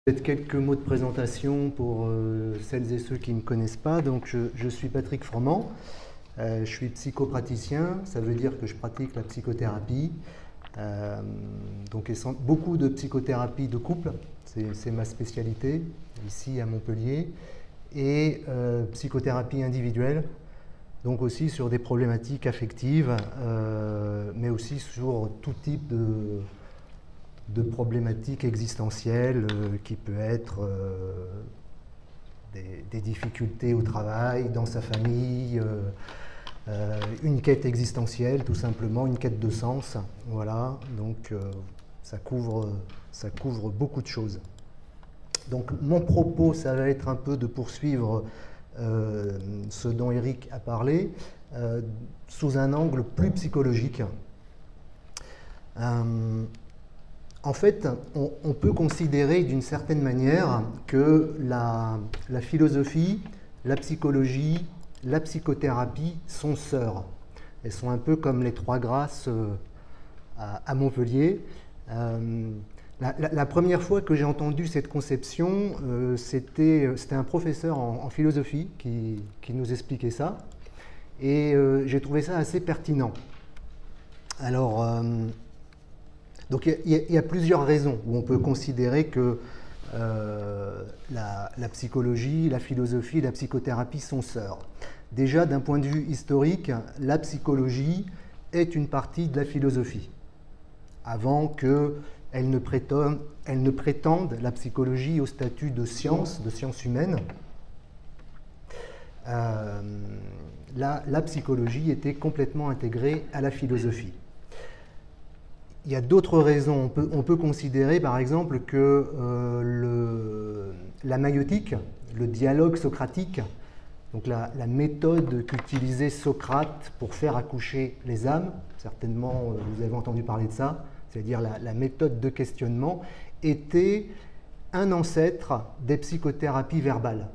Peut-être quelques mots de présentation pour celles et ceux qui ne me connaissent pas. Donc, je suis Patrick Froment, je suis psychopraticien, ça veut dire que je pratique la psychothérapie. Donc, beaucoup de psychothérapie de couple, c'est ma spécialité, ici à Montpellier, et psychothérapie individuelle, donc aussi sur des problématiques affectives, mais aussi sur tout type de problématiques existentielles qui peut être des difficultés au travail, dans sa famille, une quête existentielle tout simplement, une quête de sens. Voilà, donc ça couvre beaucoup de choses. Donc mon propos, ça va être un peu de poursuivre ce dont Eric a parlé, sous un angle plus psychologique. En fait, on peut considérer d'une certaine manière que la philosophie, la psychologie, la psychothérapie sont sœurs. Elles sont un peu comme les trois grâces à Montpellier. La première fois que j'ai entendu cette conception, c'était un professeur en philosophie qui nous expliquait ça. Et j'ai trouvé ça assez pertinent. Alors, donc il y a plusieurs raisons où on peut considérer que la psychologie, la philosophie et la psychothérapie sont sœurs. Déjà, d'un point de vue historique, la psychologie est une partie de la philosophie. Avant qu'elle ne prétende la psychologie au statut de science humaine, la psychologie était complètement intégrée à la philosophie. Il y a d'autres raisons. On peut considérer par exemple que la maïeutique, le dialogue socratique, donc la méthode qu'utilisait Socrate pour faire accoucher les âmes, certainement vous avez entendu parler de ça, c'est-à-dire la méthode de questionnement, était un ancêtre des psychothérapies verbales.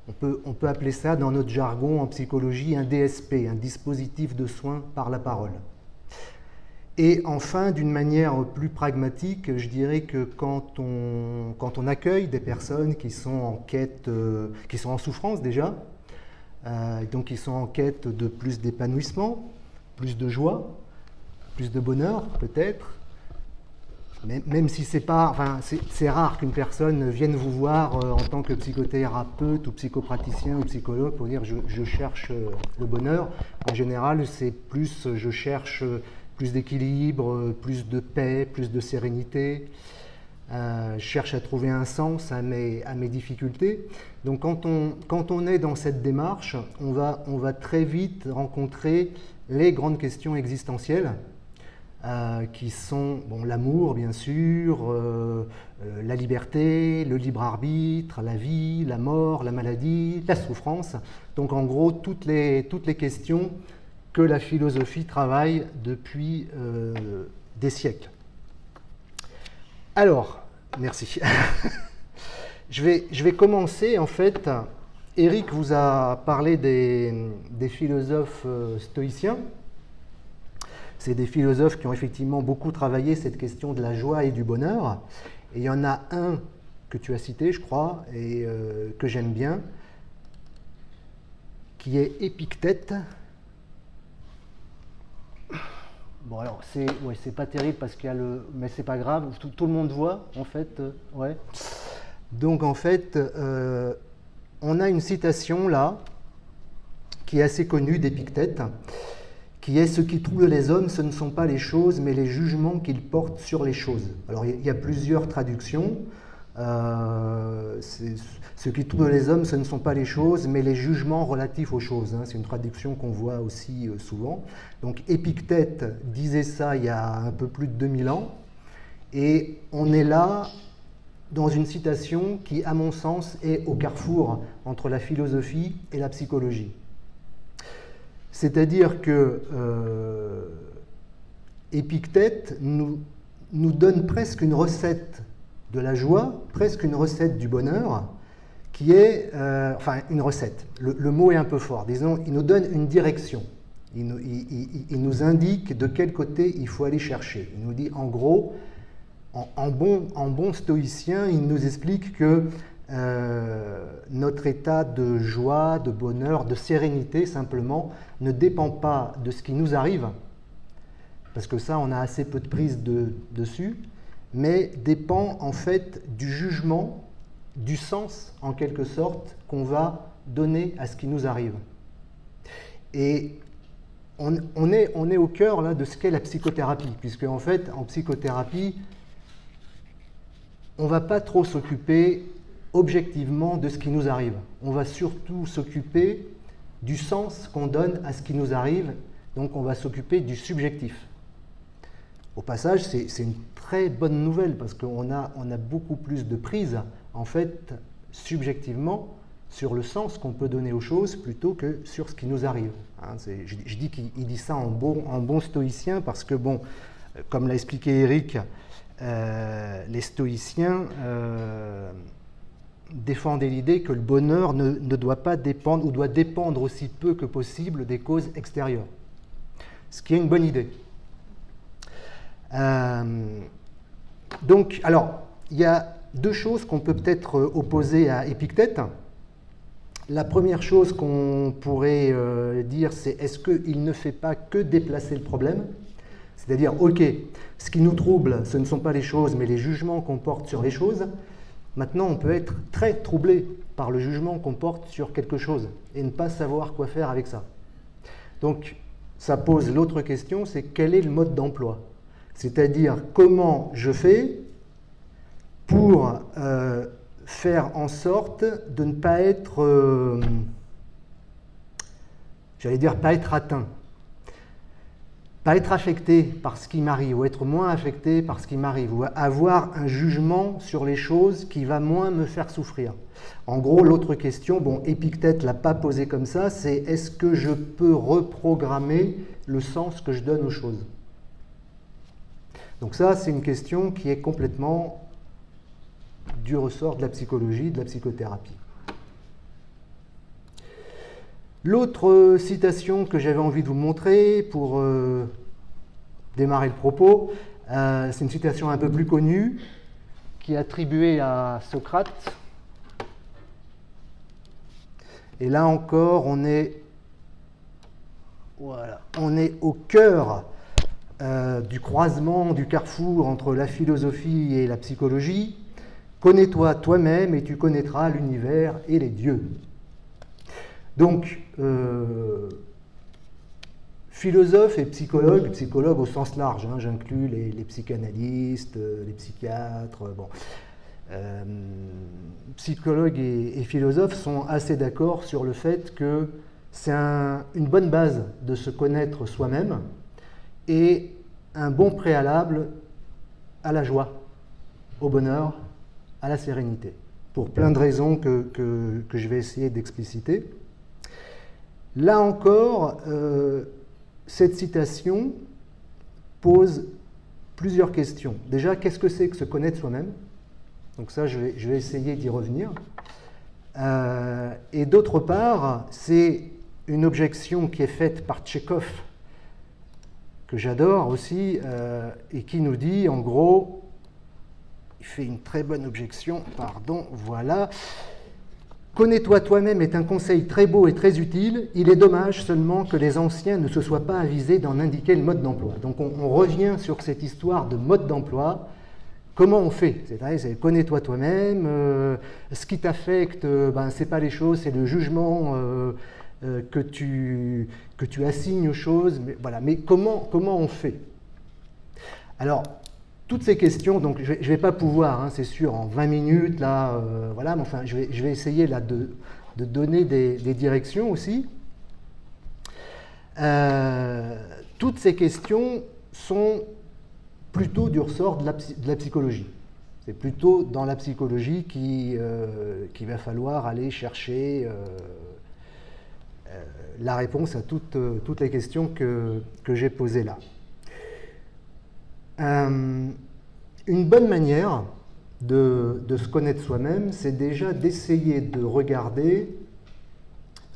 On peut appeler ça dans notre jargon en psychologie un DSP, un dispositif de soins par la parole. Et enfin, d'une manière plus pragmatique, je dirais que quand on accueille des personnes qui sont en quête, qui sont en souffrance déjà, donc qui sont en quête de plus d'épanouissement, plus de joie, plus de bonheur peut-être, même si c'est pas, enfin, c'est rare qu'une personne vienne vous voir en tant que psychothérapeute ou psychopraticien ou psychologue pour dire je cherche le bonheur. En général, c'est plus je cherche plus d'équilibre, plus de paix, plus de sérénité. Je cherche à trouver un sens à mes difficultés. Donc quand on est dans cette démarche, on va très vite rencontrer les grandes questions existentielles qui sont l'amour, bien sûr, la liberté, le libre arbitre, la vie, la mort, la maladie, la souffrance. Donc en gros, toutes les questions que la philosophie travaille depuis des siècles. Alors, merci. je vais commencer, en fait. Eric vous a parlé des philosophes stoïciens. C'est des philosophes qui ont effectivement beaucoup travaillé cette question de la joie et du bonheur. Et il y en a un que tu as cité, je crois, et que j'aime bien, qui est Épictète. Bon, alors, c'est pas terrible parce qu'il y a mais c'est pas grave, tout le monde voit, en fait. Ouais. Donc, en fait, on a une citation là, qui est assez connue d'Épictète, qui est « Ce qui trouble les hommes, ce ne sont pas les choses, mais les jugements qu'ils portent sur les choses ». Alors, il y a plusieurs traductions. Ce qui trouble les hommes, ce ne sont pas les choses, mais les jugements relatifs aux choses. C'est une traduction qu'on voit aussi souvent. Donc Épictète disait ça il y a un peu plus de 2000 ans. Et on est là dans une citation qui, à mon sens, est au carrefour entre la philosophie et la psychologie. C'est-à-dire que Épictète nous donne presque une recette de la joie, presque une recette du bonheur, qui est, enfin une recette, le mot est un peu fort, disons, il nous donne une direction, il nous indique de quel côté il faut aller chercher. Il nous dit en gros, en bon stoïcien, il nous explique que notre état de joie, de bonheur, de sérénité, simplement, ne dépend pas de ce qui nous arrive, parce que ça, on a assez peu de prise dessus, mais dépend en fait du jugement, du sens, en quelque sorte, qu'on va donner à ce qui nous arrive. Et on est au cœur là, de ce qu'est la psychothérapie, puisque en fait, en psychothérapie, on ne va pas trop s'occuper objectivement de ce qui nous arrive. On va surtout s'occuper du sens qu'on donne à ce qui nous arrive, donc on va s'occuper du subjectif. Au passage, c'est une très bonne nouvelle, parce qu'on a beaucoup plus de prise, en fait, subjectivement, sur le sens qu'on peut donner aux choses, plutôt que sur ce qui nous arrive. Hein, je dis qu'il dit ça en bon stoïcien, parce que, bon, comme l'a expliqué Eric, les stoïciens défendaient l'idée que le bonheur ne doit pas dépendre, ou doit dépendre aussi peu que possible des causes extérieures. Ce qui est une bonne idée. Donc, alors, il y a deux choses qu'on peut peut-être opposer à Épictète. La première chose qu'on pourrait dire, c'est est-ce qu'il ne fait pas que déplacer le problème? C'est-à-dire, ok, ce qui nous trouble, ce ne sont pas les choses, mais les jugements qu'on porte sur les choses. Maintenant, on peut être très troublé par le jugement qu'on porte sur quelque chose et ne pas savoir quoi faire avec ça. Donc, ça pose l'autre question, c'est quel est le mode d'emploi? C'est-à-dire, comment je fais pour faire en sorte de ne pas être, j'allais dire, pas être atteint. Pas être affecté par ce qui m'arrive, ou être moins affecté par ce qui m'arrive, ou avoir un jugement sur les choses qui va moins me faire souffrir. En gros, l'autre question, bon, Épictète ne l'a pas posée comme ça, c'est est-ce que je peux reprogrammer le sens que je donne aux choses? Donc ça, c'est une question qui est complètement du ressort de la psychologie, de la psychothérapie. L'autre citation que j'avais envie de vous montrer pour démarrer le propos, c'est une citation un peu plus connue qui est attribuée à Socrate. Et là encore, on est au cœur du croisement, du carrefour entre la philosophie et la psychologie. Connais-toi toi-même et tu connaîtras l'univers et les dieux. Donc, philosophe et psychologue au sens large, hein, j'inclus les psychanalystes, les psychiatres, bon. Psychologues et philosophes sont assez d'accord sur le fait que c'est une bonne base de se connaître soi-même et un bon préalable à la joie, au bonheur, à la sérénité, pour plein de raisons que je vais essayer d'expliciter. Là encore, cette citation pose plusieurs questions. Déjà, qu'est-ce que c'est que se connaître soi-même? Donc ça, je vais essayer d'y revenir. Et d'autre part, c'est une objection qui est faite par Tchekhov, que j'adore aussi, et qui nous dit, en gros, il fait une très bonne objection, pardon, voilà. Connais-toi toi-même est un conseil très beau et très utile. Il est dommage seulement que les anciens ne se soient pas avisés d'en indiquer le mode d'emploi. Donc on revient sur cette histoire de mode d'emploi. Comment on fait? C'est connais-toi toi-même. Ce qui t'affecte, c'est pas les choses, c'est le jugement que tu assignes aux choses. Mais voilà. Mais comment on fait? Alors, toutes ces questions, donc je ne vais pas pouvoir, hein, c'est sûr, en 20 minutes, là, voilà, mais enfin, je vais essayer là, de donner des directions aussi. Toutes ces questions sont plutôt du ressort de la psychologie. C'est plutôt dans la psychologie qu'il va falloir aller chercher la réponse à toutes les questions que j'ai posées là. Une bonne manière de se connaître soi-même, c'est déjà d'essayer de regarder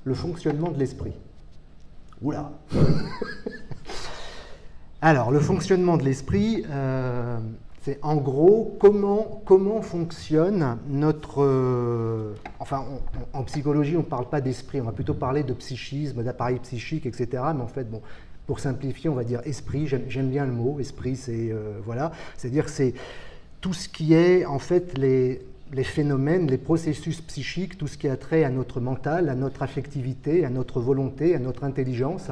le fonctionnement de l'esprit. Oula. Alors, le fonctionnement de l'esprit, C'est en gros comment fonctionne notre... en psychologie, on ne parle pas d'esprit, on va plutôt parler de psychisme, d'appareil psychique, etc. Mais en fait, bon, pour simplifier, on va dire esprit, j'aime bien le mot, esprit, c'est... voilà, c'est-à-dire c'est tout ce qui est, en fait, les phénomènes, les processus psychiques, tout ce qui a trait à notre mental, à notre affectivité, à notre volonté, à notre intelligence.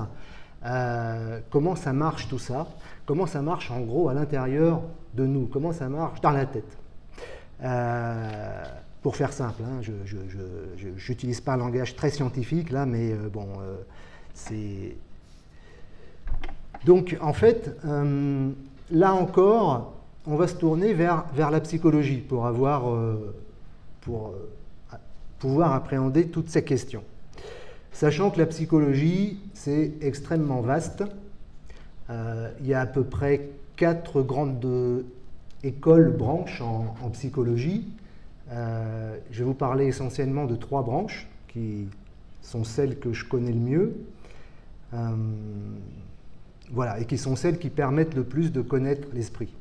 Comment ça marche tout ça? Comment ça marche en gros à l'intérieur de nous? Comment ça marche dans la tête? Pour faire simple, hein, je n'utilise pas un langage très scientifique là, mais bon, c'est... Donc en fait, là encore, on va se tourner vers la psychologie pour pouvoir appréhender toutes ces questions. Sachant que la psychologie, c'est extrêmement vaste. Il y a à peu près 4 grandes écoles, branches en psychologie. Je vais vous parler essentiellement de 3 branches, qui sont celles que je connais le mieux. Voilà, et qui sont celles qui permettent le plus de connaître l'esprit.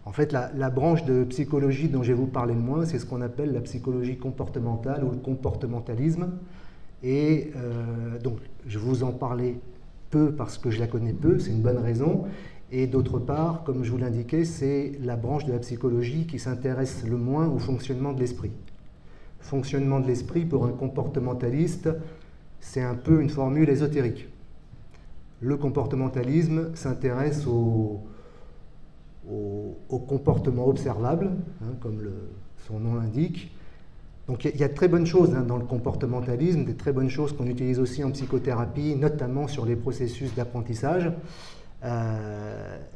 En fait, la branche de psychologie dont je vais vous parler le moins, c'est ce qu'on appelle la psychologie comportementale ou le comportementalisme. Et donc, je vais vous en parler peu parce que je la connais peu, c'est une bonne raison. Et d'autre part, comme je vous l'indiquais, c'est la branche de la psychologie qui s'intéresse le moins au fonctionnement de l'esprit. Fonctionnement de l'esprit, pour un comportementaliste, c'est un peu une formule ésotérique. Le comportementalisme s'intéresse au comportement observable, hein, comme son nom l'indique. Donc il y a de très bonnes choses hein, dans le comportementalisme, des très bonnes choses qu'on utilise aussi en psychothérapie, notamment sur les processus d'apprentissage.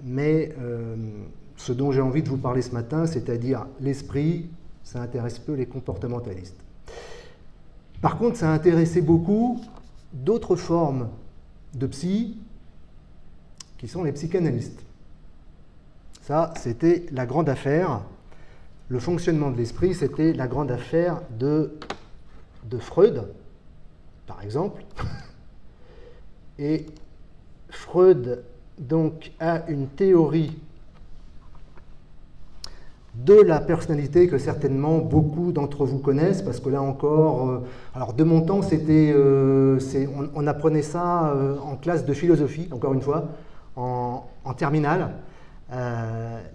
Mais ce dont j'ai envie de vous parler ce matin, c'est-à-dire l'esprit, ça intéresse peu les comportementalistes. Par contre, ça a intéressé beaucoup d'autres formes de psy, qui sont les psychanalystes. Ça, c'était la grande affaire. Le fonctionnement de l'esprit, c'était la grande affaire de Freud, par exemple. Et Freud, donc, a une théorie de la personnalité que certainement beaucoup d'entre vous connaissent, parce que là encore, alors de mon temps, on apprenait ça en classe de philosophie, encore une fois, en terminale.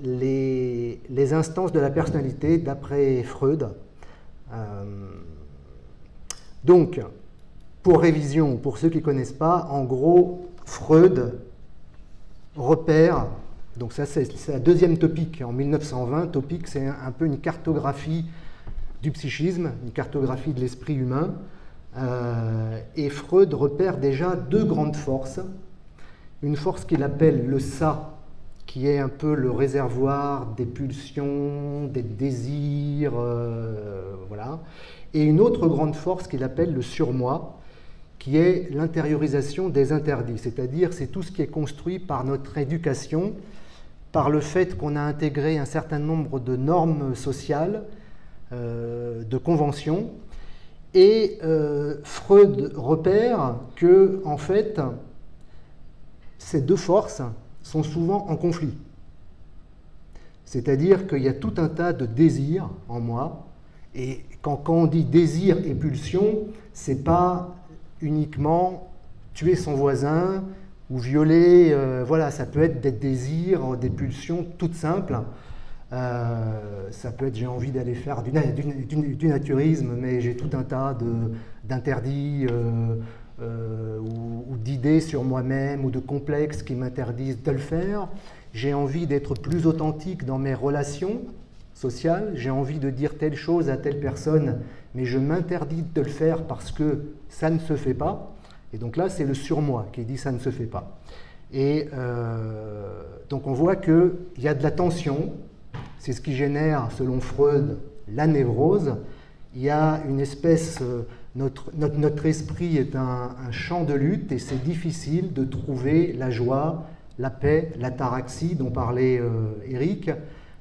Les instances de la personnalité d'après Freud. Donc, pour révision, pour ceux qui ne connaissent pas, en gros, Freud repère, donc ça c'est la deuxième topique en 1920, topique c'est un peu une cartographie du psychisme, une cartographie de l'esprit humain, et Freud repère déjà 2 grandes forces, une force qu'il appelle le ça, qui est un peu le réservoir des pulsions, des désirs, voilà. Et une autre grande force qu'il appelle le surmoi, qui est l'intériorisation des interdits, c'est-à-dire c'est tout ce qui est construit par notre éducation, par le fait qu'on a intégré un certain nombre de normes sociales, de conventions, et Freud repère que, en fait, ces 2 forces sont souvent en conflit. C'est-à-dire qu'il y a tout un tas de désirs en moi, et quand on dit désir et pulsion, c'est pas uniquement tuer son voisin ou violer, voilà, ça peut être des désirs, des pulsions toutes simples. Ça peut être j'ai envie d'aller faire du naturisme, mais j'ai tout un tas d'interdits ou d'idées sur moi-même ou de complexes qui m'interdisent de le faire. J'ai envie d'être plus authentique dans mes relations sociales, j'ai envie de dire telle chose à telle personne, mais je m'interdis de le faire parce que ça ne se fait pas. Et donc là, c'est le surmoi qui dit ça ne se fait pas. Et donc on voit qu'il y a de la tension, c'est ce qui génère, selon Freud, la névrose. Il y a une espèce... Notre esprit est un champ de lutte et c'est difficile de trouver la joie, la paix, l'ataraxie dont parlait Eric,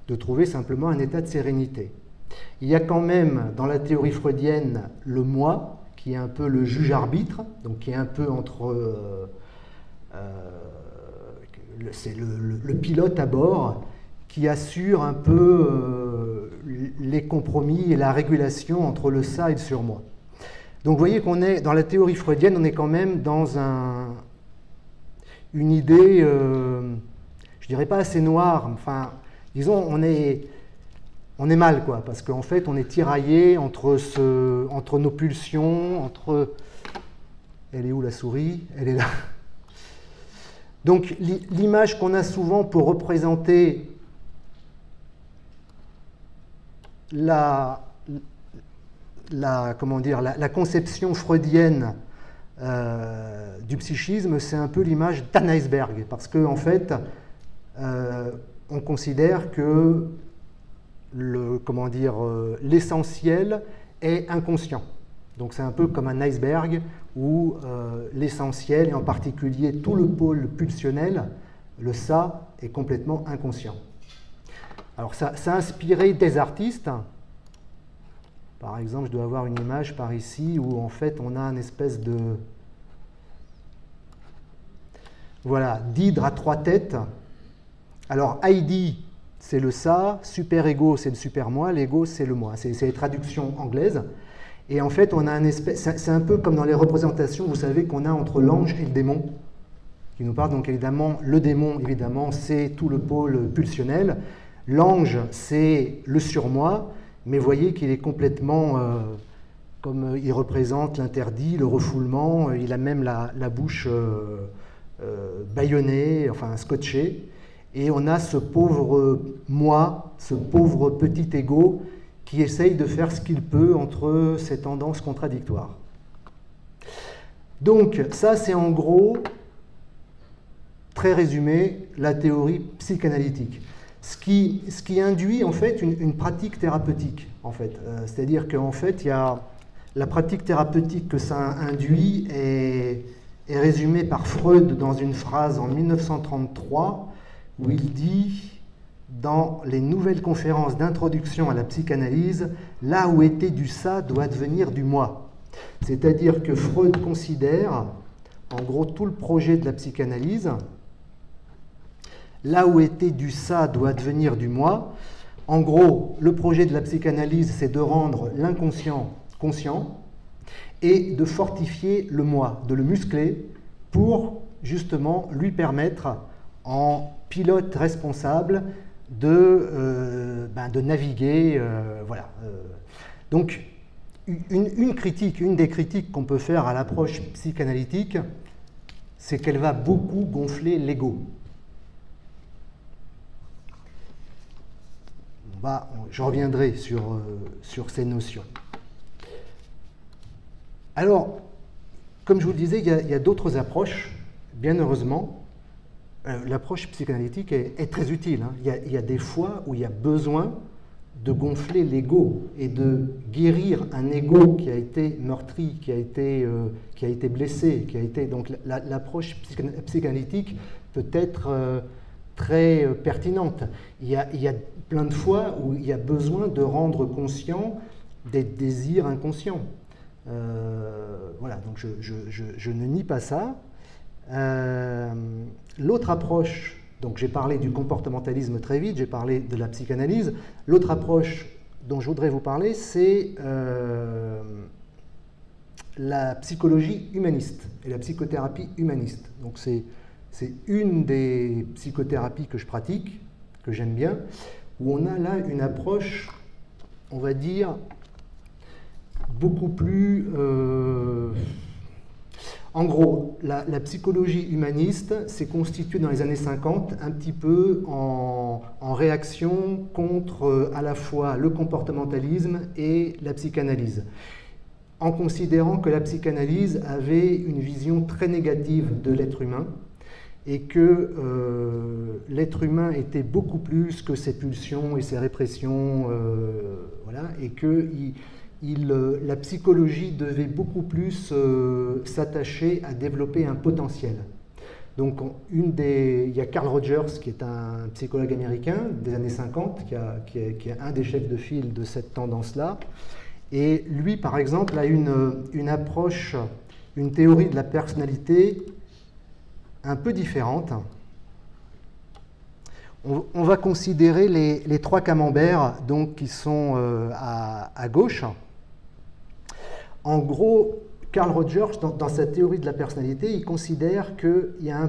de trouver simplement un état de sérénité. Il y a quand même dans la théorie freudienne le moi, qui est un peu le juge-arbitre, donc qui est un peu entre... c'est le pilote à bord qui assure un peu les compromis et la régulation entre le ça et le surmoi. Donc vous voyez qu'on est, dans la théorie freudienne, on est quand même dans une idée, je dirais pas assez noire, enfin, disons, on est mal, quoi, parce qu'en fait, on est tiraillé entre nos pulsions, entre... Elle est où la souris? Elle est là. Donc l'image qu'on a souvent pour représenter la conception freudienne du psychisme, c'est un peu l'image d'un iceberg, parce qu'en fait, on considère que l'essentiel est inconscient. Donc c'est un peu comme un iceberg où l'essentiel, et en particulier tout le pôle pulsionnel, le ça, est complètement inconscient. Alors ça a inspiré des artistes. Par exemple, je dois avoir une image par ici où en fait on a une espèce de... Voilà, d'hydre à 3 têtes. Alors ID, c'est le ça, super-ego, c'est le super-moi, l'ego, c'est le moi. C'est les traductions anglaises. Et en fait, on a un espèce... C'est un peu comme dans les représentations, vous savez, qu'on a entre l'ange et le démon, qui nous parle. Donc évidemment, le démon, évidemment, c'est tout le pôle pulsionnel. L'ange, c'est le surmoi, mais voyez qu'il est complètement... comme il représente l'interdit, le refoulement, il a même la bouche bâillonnée, enfin scotchée. Et on a ce pauvre moi, ce pauvre petit ego, qui essaye de faire ce qu'il peut entre ces tendances contradictoires. Donc ça, c'est en gros, très résumé, la théorie psychanalytique. Ce qui induit en fait une pratique thérapeutique, en fait. C'est-à-dire qu'en fait, il y a la pratique thérapeutique que ça induit est résumée par Freud dans une phrase en 1933 où il dit... Dans les nouvelles conférences d'introduction à la psychanalyse, là où était du ça doit devenir du moi. C'est-à-dire que Freud considère, en gros, tout le projet de la psychanalyse, là où était du ça doit devenir du moi. En gros, le projet de la psychanalyse, c'est de rendre l'inconscient conscient et de fortifier le moi, de le muscler pour justement lui permettre, en pilote responsable, de naviguer, voilà. Donc, une des critiques qu'on peut faire à l'approche psychanalytique, c'est qu'elle va beaucoup gonfler l'ego. Je reviendrai sur ces notions. Alors, comme je vous le disais, il y a d'autres approches, bien heureusement. L'approche psychanalytique est très utile. Hein. Il y a des fois où il y a besoin de gonfler l'ego et de guérir un ego qui a été meurtri, qui a été blessé, donc l'approche psychanalytique peut être très pertinente. Il y a plein de fois où il y a besoin de rendre conscient des désirs inconscients. Voilà, donc je ne nie pas ça. L'autre approche, donc j'ai parlé du comportementalisme très vite, j'ai parlé de la psychanalyse. L'autre approche dont je voudrais vous parler, c'est la psychologie humaniste et la psychothérapie humaniste. Donc c'est une des psychothérapies que je pratique, que j'aime bien, où on a là une approche, on va dire, beaucoup plus... En gros, la psychologie humaniste s'est constituée dans les années 50 un petit peu en réaction contre à la fois le comportementalisme et la psychanalyse, en considérant que la psychanalyse avait une vision très négative de l'être humain et que l'être humain était beaucoup plus que ses pulsions et ses répressions, voilà, et que la psychologie devait beaucoup plus s'attacher à développer un potentiel. Donc, il y a Carl Rogers, qui est un psychologue américain des années 50, qui est un des chefs de file de cette tendance-là. Et lui, par exemple, a une approche, une théorie de la personnalité un peu différente. On va considérer les trois camemberts donc, qui sont à gauche. En gros, Carl Rogers, dans sa théorie de la personnalité, il considère qu'il y a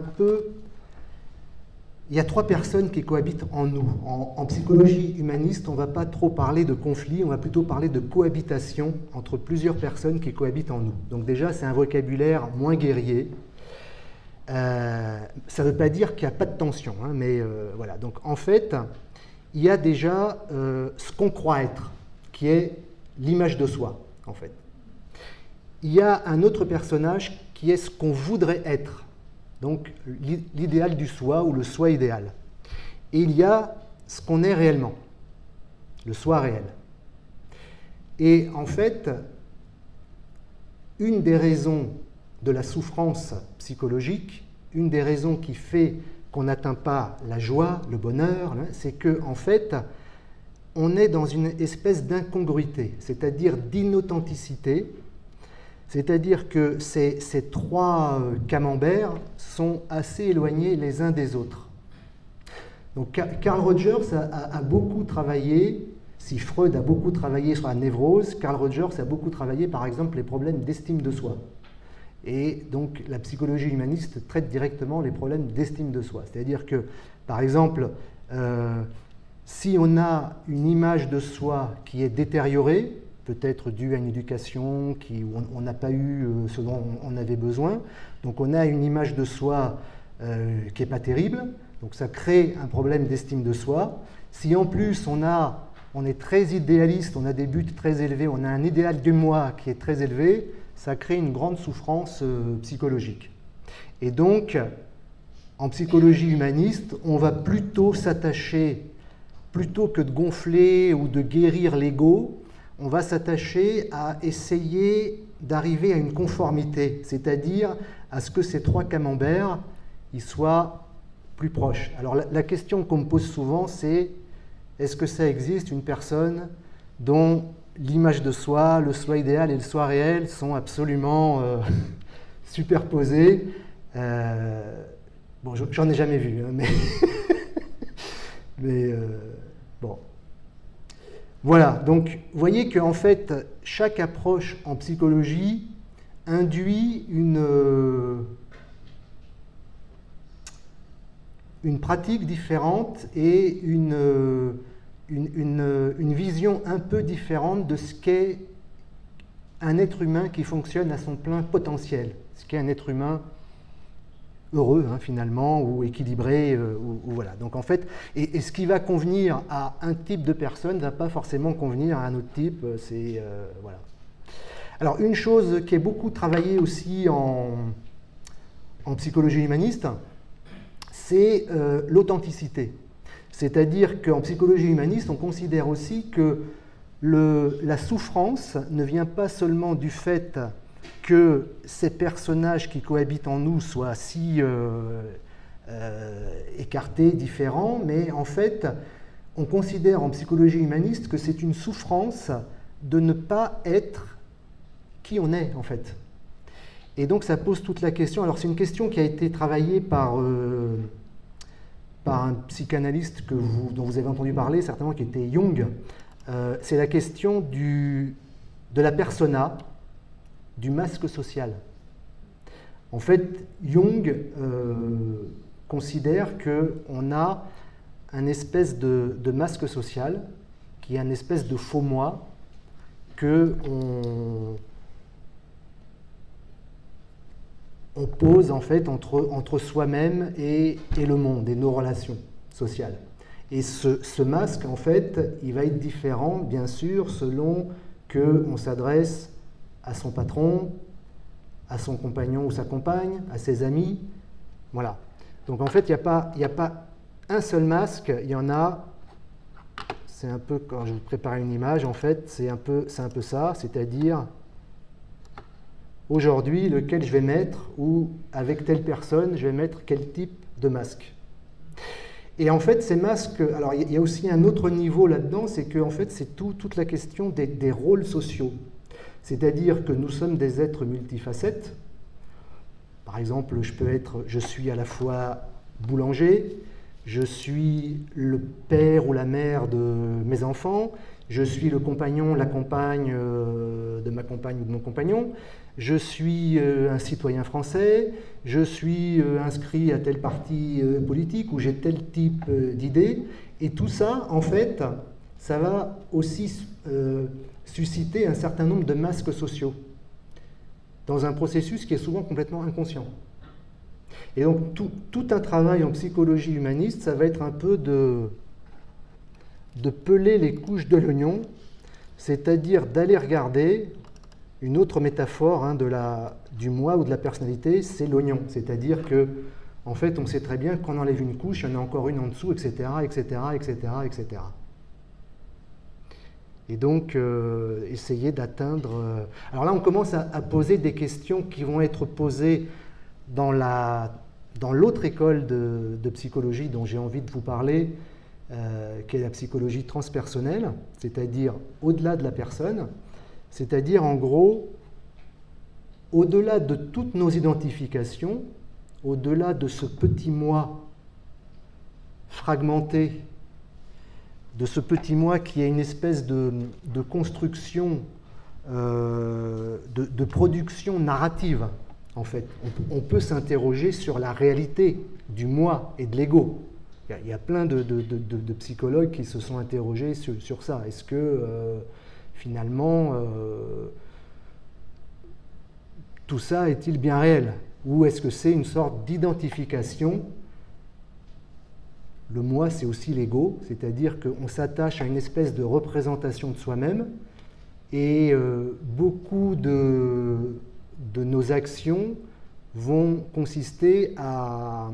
il y a trois personnes qui cohabitent en nous. En psychologie humaniste, on ne va pas trop parler de conflit, on va plutôt parler de cohabitation entre plusieurs personnes qui cohabitent en nous. Donc déjà, c'est un vocabulaire moins guerrier. Ça ne veut pas dire qu'il n'y a pas de tension, hein, mais voilà. Donc en fait, il y a déjà ce qu'on croit être, qui est l'image de soi, en fait. Il y a un autre personnage qui est ce qu'on voudrait être, donc l'idéal du soi ou le soi idéal. Et il y a ce qu'on est réellement, le soi réel. Et en fait, une des raisons de la souffrance psychologique, une des raisons qui fait qu'on n'atteint pas la joie, le bonheur, c'est qu'en fait, on est dans une espèce d'incongruité, c'est-à-dire d'inauthenticité, c'est-à-dire que ces trois camemberts sont assez éloignés les uns des autres. Donc Carl Rogers a beaucoup travaillé, si Freud a beaucoup travaillé sur la névrose, Carl Rogers a beaucoup travaillé par exemple les problèmes d'estime de soi. Et donc la psychologie humaniste traite directement les problèmes d'estime de soi. C'est-à-dire que, par exemple, si on a une image de soi qui est détériorée, peut-être due à une éducation où on n'a pas eu ce dont on avait besoin, donc on a une image de soi qui n'est pas terrible, donc ça crée un problème d'estime de soi. Si en plus on est très idéaliste, on a des buts très élevés, on a un idéal du moi qui est très élevé, ça crée une grande souffrance psychologique. Et donc, en psychologie humaniste, on va plutôt s'attacher, plutôt que de gonfler ou de guérir l'ego, on va s'attacher à essayer d'arriver à une conformité, c'est-à-dire à ce que ces trois camemberts ils soient plus proches. Alors la question qu'on me pose souvent, c'est est-ce que ça existe une personne dont l'image de soi, le soi idéal et le soi réel sont absolument superposés? Bon, j'en ai jamais vu, hein, mais bon. Voilà, donc vous voyez qu'en fait, chaque approche en psychologie induit une pratique différente et une vision un peu différente de ce qu'est un être humain qui fonctionne à son plein potentiel, ce qu'est un être humain heureux, hein, finalement, ou équilibré, ou voilà. Donc en fait, et ce qui va convenir à un type de personne ne va pas forcément convenir à un autre type, c'est voilà. Alors une chose qui est beaucoup travaillée aussi en psychologie humaniste, c'est l'authenticité. C'est-à-dire qu'en psychologie humaniste, on considère aussi que la souffrance ne vient pas seulement du fait que ces personnages qui cohabitent en nous soient si écartés, différents, mais en fait, on considère en psychologie humaniste que c'est une souffrance de ne pas être qui on est, en fait. Et donc ça pose toute la question. Alors c'est une question qui a été travaillée par un psychanalyste dont vous avez entendu parler, certainement, qui était Jung. C'est la question de la persona, du masque social. En fait, Jung considère qu'on a un espèce de masque social, qui est un espèce de faux moi, qu'on pose en fait entre soi-même et le monde et nos relations sociales. Et ce masque, en fait, il va être différent, bien sûr, selon qu'on s'adresse à son patron, à son compagnon ou sa compagne, à ses amis. Voilà. Donc en fait, il n'y a pas un seul masque, il y en a, c'est un peu, quand je vous prépare une image, en fait, c'est un peu ça, c'est-à-dire aujourd'hui, lequel je vais mettre, ou avec telle personne, je vais mettre quel type de masque. Et en fait, ces masques, alors il y a aussi un autre niveau là-dedans, c'est que en fait, c'est toute la question des rôles sociaux. C'est-à-dire que nous sommes des êtres multifacettes. Par exemple, je suis à la fois boulanger, je suis le père ou la mère de mes enfants, je suis le compagnon, la compagne de ma compagne ou de mon compagnon, je suis un citoyen français, je suis inscrit à tel parti politique ou j'ai tel type d'idées. Et tout ça, en fait, ça va aussi susciter un certain nombre de masques sociaux dans un processus qui est souvent complètement inconscient. Et donc tout un travail en psychologie humaniste, ça va être un peu de peler les couches de l'oignon, c'est-à-dire d'aller regarder une autre métaphore hein, du moi ou de la personnalité, c'est l'oignon. C'est-à-dire que, en fait, on sait très bien qu'on enlève une couche, il y en a encore une en dessous, etc., etc., etc., etc. Et donc, essayer d'atteindre... Alors là, on commence à poser des questions qui vont être posées dans l'autre école de psychologie dont j'ai envie de vous parler, qui est la psychologie transpersonnelle, c'est-à-dire au-delà de la personne, c'est-à-dire en gros, au-delà de toutes nos identifications, au-delà de ce petit moi fragmenté, de ce petit moi qui est une espèce de construction, de production narrative, en fait. On peut s'interroger sur la réalité du moi et de l'ego. Il y a plein de psychologues qui se sont interrogés sur ça. Est-ce que, finalement, tout ça est-il bien réel? Ou est-ce que c'est une sorte d'identification? Le moi, c'est aussi l'ego, c'est-à-dire qu'on s'attache à une espèce de représentation de soi-même, et beaucoup de nos actions vont consister à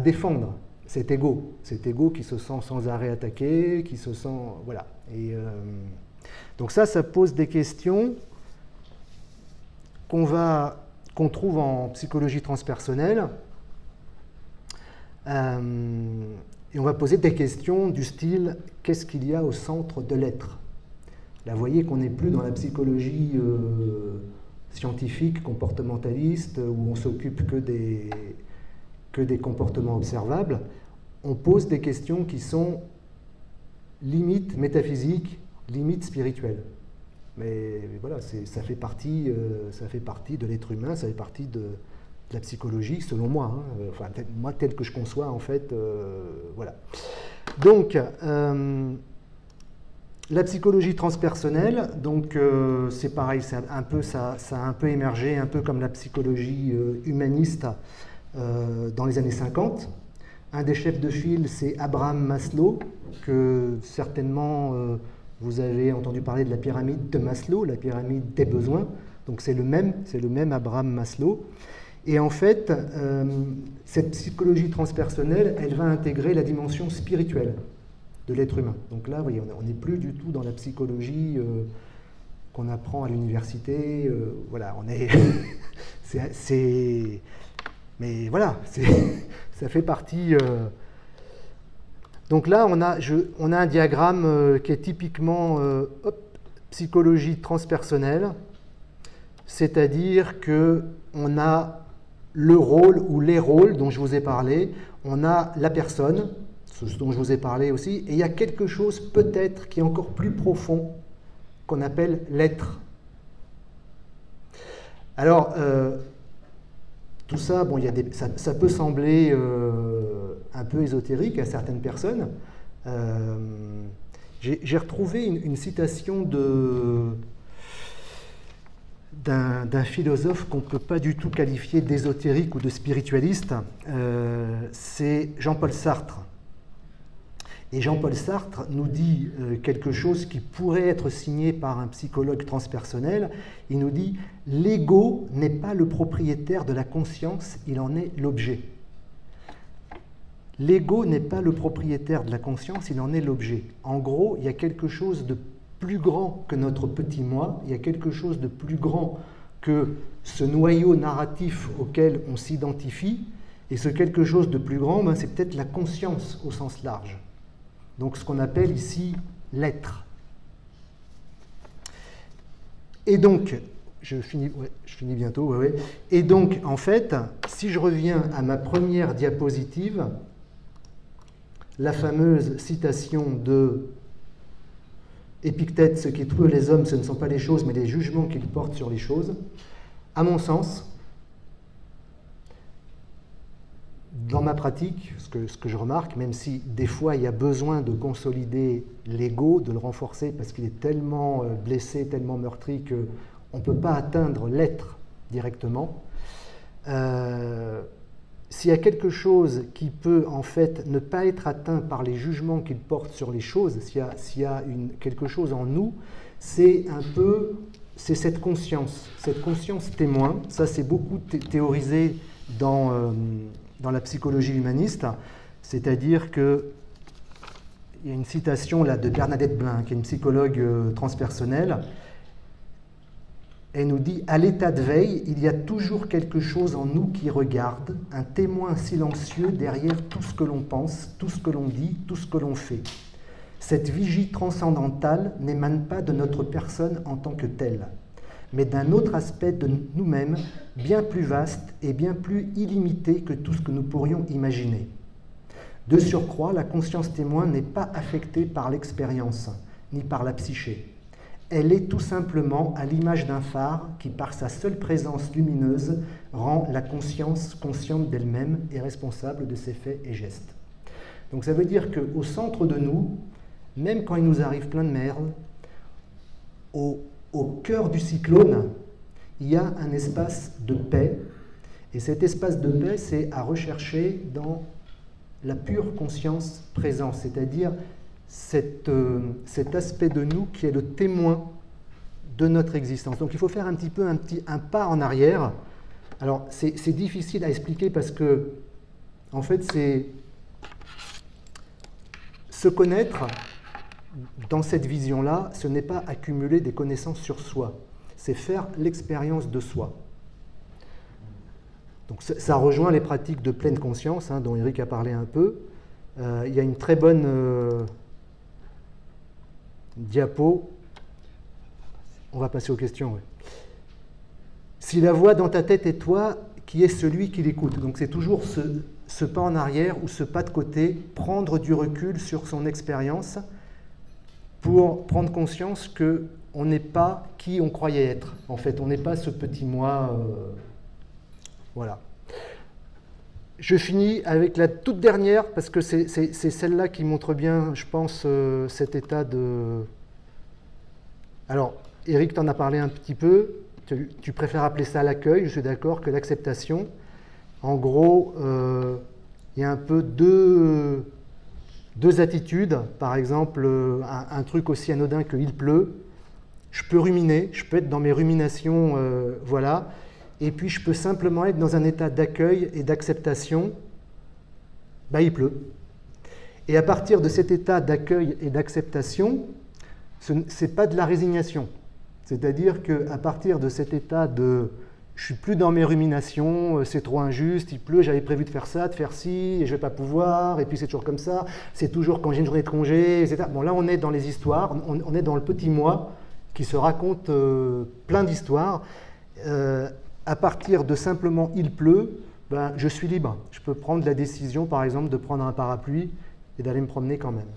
défendre cet ego qui se sent sans arrêt attaqué, qui se sent... Voilà. Et, donc ça pose des questions qu'on trouve en psychologie transpersonnelle. Et on va poser des questions du style « Qu'est-ce qu'il y a au centre de l'être ?» Là, vous voyez qu'on n'est plus dans la psychologie scientifique, comportementaliste, où on s'occupe que des comportements observables. On pose des questions qui sont limite métaphysiques, limite spirituelles. Mais voilà, ça fait partie de l'être humain, ça fait partie de la psychologie, selon moi. Hein. Enfin, moi, tel que je conçois, en fait, voilà. Donc, la psychologie transpersonnelle, donc c'est pareil, ça a un peu émergé, un peu comme la psychologie humaniste dans les années 50. Un des chefs de file, c'est Abraham Maslow, que certainement vous avez entendu parler de la pyramide de Maslow, la pyramide des besoins. Donc c'est le même Abraham Maslow. Et en fait, cette psychologie transpersonnelle, elle va intégrer la dimension spirituelle de l'être humain. Donc là, vous voyez, on n'est plus du tout dans la psychologie qu'on apprend à l'université. Voilà, on est... mais voilà, ça fait partie... Donc là, on a un diagramme qui est typiquement psychologie transpersonnelle, c'est-à-dire qu'on a le rôle ou les rôles dont je vous ai parlé, on a la personne, ce dont je vous ai parlé aussi, et il y a quelque chose peut-être qui est encore plus profond, qu'on appelle l'être. Alors, tout ça, bon, ça peut sembler un peu ésotérique à certaines personnes. J'ai retrouvé une citation d'un philosophe qu'on ne peut pas du tout qualifier d'ésotérique ou de spiritualiste, c'est Jean-Paul Sartre. Et Jean-Paul Sartre nous dit quelque chose qui pourrait être signé par un psychologue transpersonnel. Il nous dit « L'ego n'est pas le propriétaire de la conscience, il en est l'objet. » L'ego n'est pas le propriétaire de la conscience, il en est l'objet. En gros, il y a quelque chose de plus grand que notre petit moi, il y a quelque chose de plus grand que ce noyau narratif auquel on s'identifie, et ce quelque chose de plus grand, ben, c'est peut-être la conscience au sens large. Donc ce qu'on appelle ici l'être. Et donc, je finis bientôt, ouais. Et donc, en fait, si je reviens à ma première diapositive, la fameuse citation de Épictète, ce qui trouve les hommes, ce ne sont pas les choses, mais les jugements qu'ils portent sur les choses. À mon sens, dans ma pratique, ce que je remarque, même si des fois il y a besoin de consolider l'ego, de le renforcer parce qu'il est tellement blessé, tellement meurtri qu'on ne peut pas atteindre l'être directement, s'il y a quelque chose qui peut en fait ne pas être atteint par les jugements qu'il porte sur les choses, s'il y a quelque chose en nous, c'est cette conscience témoin. Ça, c'est beaucoup théorisé dans la psychologie humaniste, c'est-à-dire qu'il y a une citation là de Bernadette Blin, qui est une psychologue transpersonnelle. Elle nous dit « À l'état de veille, il y a toujours quelque chose en nous qui regarde, un témoin silencieux derrière tout ce que l'on pense, tout ce que l'on dit, tout ce que l'on fait. Cette vigie transcendantale n'émane pas de notre personne en tant que telle, mais d'un autre aspect de nous-mêmes, bien plus vaste et bien plus illimité que tout ce que nous pourrions imaginer. De surcroît, la conscience témoin n'est pas affectée par l'expérience, ni par la psyché. Elle est tout simplement à l'image d'un phare qui, par sa seule présence lumineuse, rend la conscience consciente d'elle-même et responsable de ses faits et gestes. » Donc ça veut dire qu'au centre de nous, même quand il nous arrive plein de merde, au cœur du cyclone, il y a un espace de paix. Et cet espace de paix, c'est à rechercher dans la pure conscience présente, c'est-à-dire cet aspect de nous qui est le témoin de notre existence. Donc il faut faire un pas en arrière. Alors c'est difficile à expliquer parce que, en fait, c'est se connaître dans cette vision-là, ce n'est pas accumuler des connaissances sur soi, c'est faire l'expérience de soi. Donc ça rejoint les pratiques de pleine conscience, dont Eric a parlé un peu. Il y a une très bonne diapo. On va passer aux questions. Ouais. Si la voix dans ta tête est toi, qui est celui qui l'écoute? Donc c'est toujours ce pas en arrière ou ce pas de côté, prendre du recul sur son expérience pour prendre conscience qu'on n'est pas qui on croyait être. En fait, on n'est pas ce petit moi. Voilà. Je finis avec la toute dernière, parce que c'est celle-là qui montre bien, je pense, cet état de... Alors, Eric t'en a parlé un petit peu. Tu préfères appeler ça l'accueil, je suis d'accord, que l'acceptation. En gros, il y a un peu deux attitudes. Par exemple, un truc aussi anodin que il pleut. Je peux ruminer, je peux être dans mes ruminations, voilà. Et puis je peux simplement être dans un état d'accueil et d'acceptation. Ben, il pleut. Et à partir de cet état d'accueil et d'acceptation, ce n'est pas de la résignation. C'est-à-dire qu'à partir de cet état de « je ne suis plus dans mes ruminations, c'est trop injuste, il pleut, j'avais prévu de faire ça, de faire ci, et je ne vais pas pouvoir, et puis c'est toujours comme ça, c'est toujours quand j'ai une journée de congé, etc. » Bon, là, on est dans les histoires, on est dans le petit moi qui se raconte plein d'histoires. À partir de simplement « il pleut », ben, je suis libre. Je peux prendre la décision, par exemple, de prendre un parapluie et d'aller me promener quand même.